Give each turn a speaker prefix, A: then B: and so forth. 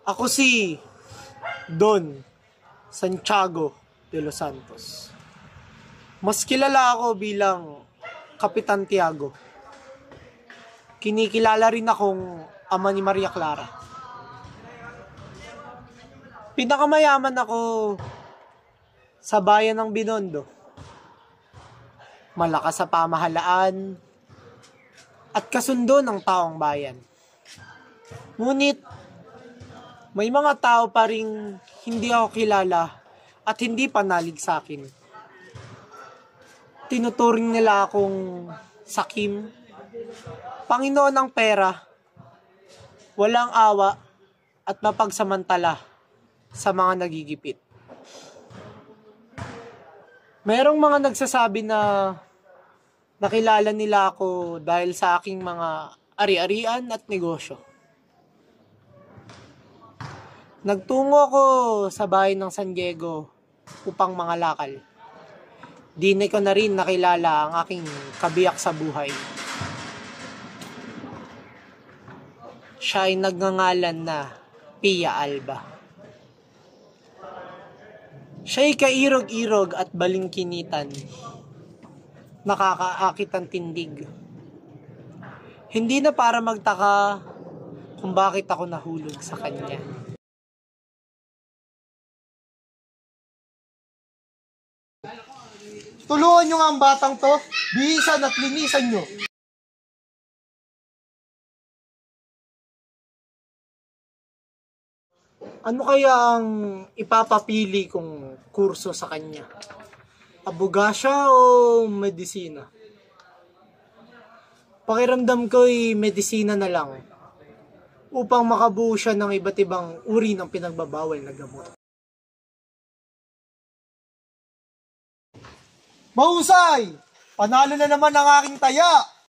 A: Ako si Don Santiago de los Santos. Mas kilala ako bilang Kapitan Tiago. Kinikilala rin akong ama ni Maria Clara. Pinakamayaman ako sa bayan ng Binondo. Malakas sa pamahalaan at kasundo ng taong bayan. Ngunit may mga tao pa ring hindi ako kilala at hindi panalig sa akin. Tinuturing nila akong sakim, Panginoon ng pera, walang awa at mapagsamantala sa mga nagigipit. Merong mga nagsasabi na nakilala nila ako dahil sa aking mga ari-arian at negosyo. Nagtungo ako sa bayan ng San Diego upang mangalakal. Di ko na rin nakilala ang aking kabiyak sa buhay. Siya ay nagngangalan na Pia Alba. Siya ay kairog-irog at balingkinitan. Nakakaakit ang tindig. Hindi na para magtaka kung bakit ako nahulog sa kanya. Tulungan nyo nga ang batang to, bihisan at linisan nyo. Ano kaya ang ipapapili kong kurso sa kanya? Abogasya o medisina? Pakiramdam ko'y medisina na lang upang makabuo siya ng iba't ibang uri ng pinagbabawal na gamot. Mahusay! Panalo na naman ang aking taya!